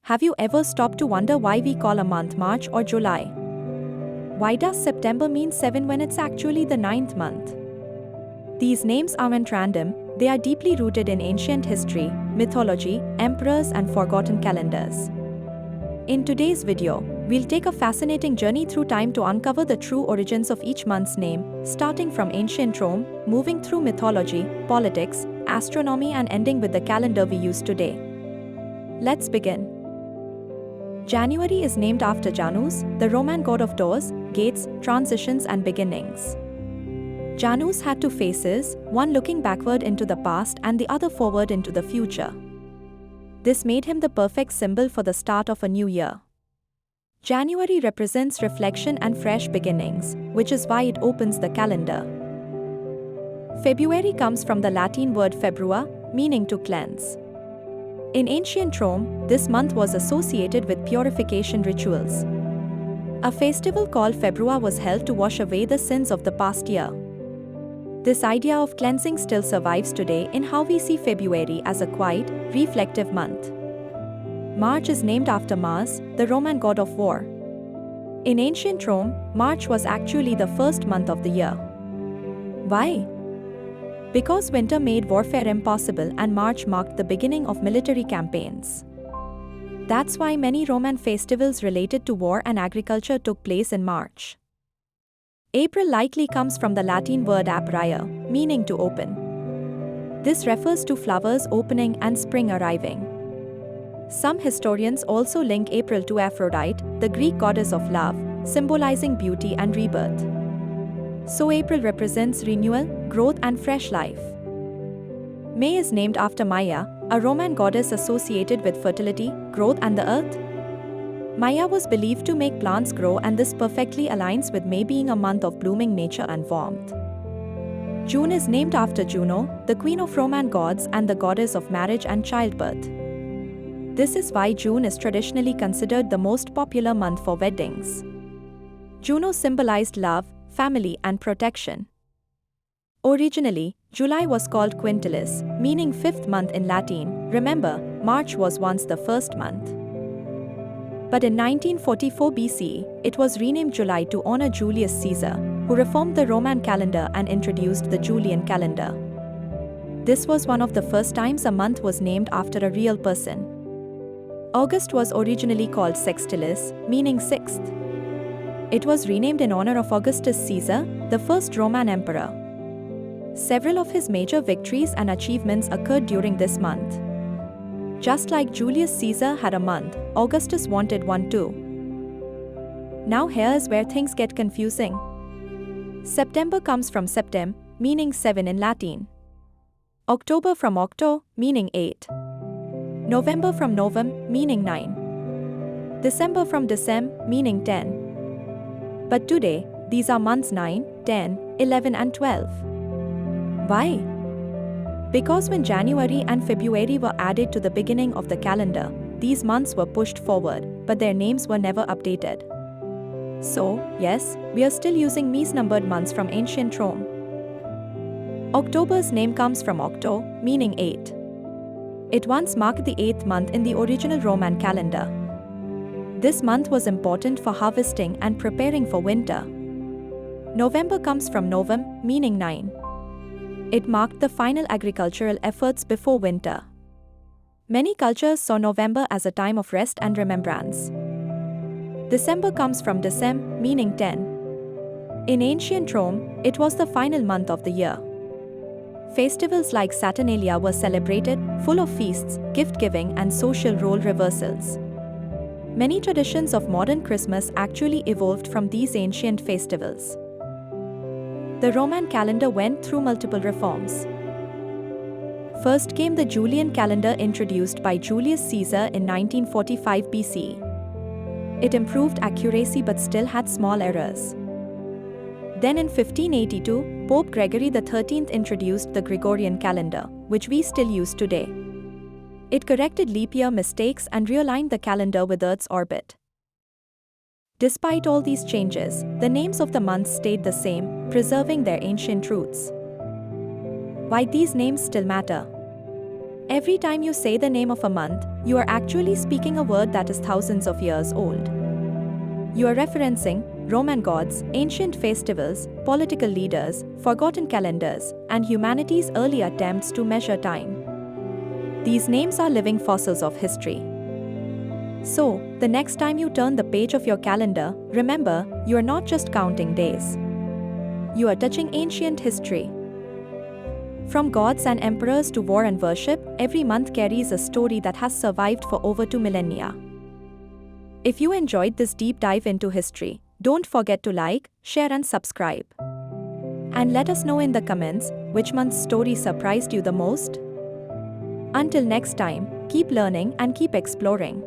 Have you ever stopped to wonder why we call a month March or July? Why does September mean 7 when it's actually the 9th month? These names aren't random, they are deeply rooted in ancient history, mythology, emperors, and forgotten calendars. In today's video, we'll take a fascinating journey through time to uncover the true origins of each month's name, starting from ancient Rome, moving through mythology, politics, astronomy, and ending with the calendar we use today. Let's begin. January is named after Janus, the Roman god of doors, gates, transitions, and beginnings. Janus had two faces, one looking backward into the past and the other forward into the future. This made him the perfect symbol for the start of a new year. January represents reflection and fresh beginnings, which is why it opens the calendar. February comes from the Latin word februa, meaning to cleanse. In ancient Rome, this month was associated with purification rituals. A festival called februa was held to wash away the sins of the past year. This idea of cleansing still survives today in how we see February as a quiet, reflective month. March is named after Mars, the Roman god of war. In ancient Rome, March was actually the first month of the year. Why? Because winter made warfare impossible and March marked the beginning of military campaigns. That's why many Roman festivals related to war and agriculture took place in March. April likely comes from the Latin word aprire, meaning to open. This refers to flowers opening and spring arriving. Some historians also link April to Aphrodite, the Greek goddess of love, symbolizing beauty and rebirth. So April represents renewal, growth, and fresh life. May is named after Maya, a Roman goddess associated with fertility, growth, and the earth. Maya was believed to make plants grow, and this perfectly aligns with May being a month of blooming nature and warmth. June is named after Juno, the queen of Roman gods and the goddess of marriage and childbirth. This is why June is traditionally considered the most popular month for weddings. Juno symbolized love, family, and protection. Originally, July was called Quintilis, meaning fifth month in Latin. Remember, March was once the first month. But in 1944 BCE, it was renamed July to honor Julius Caesar, who reformed the Roman calendar and introduced the Julian calendar. This was one of the first times a month was named after a real person. August was originally called Sextilis, meaning sixth. It was renamed in honor of Augustus Caesar, the first Roman emperor. Several of his major victories and achievements occurred during this month. Just like Julius Caesar had a month, Augustus wanted one too. Now here's where things get confusing. September comes from septem, meaning 7 in Latin. October from octo, meaning 8. November from novem, meaning 9. December from decem, meaning 10. But today, these are months 9, 10, 11, and 12. Why? Because when January and February were added to the beginning of the calendar, these months were pushed forward, but their names were never updated. So, yes, we are still using Mies-numbered months from ancient Rome. October's name comes from octo, meaning 8. It once marked the 8th month in the original Roman calendar. This month was important for harvesting and preparing for winter. November comes from novem, meaning 9. It marked the final agricultural efforts before winter. Many cultures saw November as a time of rest and remembrance. December comes from decem, meaning 10. In ancient Rome, it was the final month of the year. Festivals like Saturnalia were celebrated, full of feasts, gift-giving, and social role reversals. Many traditions of modern Christmas actually evolved from these ancient festivals. The Roman calendar went through multiple reforms. First came the Julian calendar introduced by Julius Caesar in 1945 BCE. It improved accuracy but still had small errors. Then in 1582, Pope Gregory XIII introduced the Gregorian calendar, which we still use today. It corrected leap year mistakes and realigned the calendar with Earth's orbit. Despite all these changes, the names of the months stayed the same, preserving their ancient roots. Why these names still matter? Every time you say the name of a month, you are actually speaking a word that is thousands of years old. You are referencing Roman gods, ancient festivals, political leaders, forgotten calendars, and humanity's early attempts to measure time. These names are living fossils of history. So, the next time you turn the page of your calendar, remember, you are not just counting days. You are touching ancient history. From gods and emperors to war and worship, every month carries a story that has survived for over 2 millennia. If you enjoyed this deep dive into history, don't forget to like, share and subscribe. And let us know in the comments which month's story surprised you the most. Until next time, keep learning and keep exploring.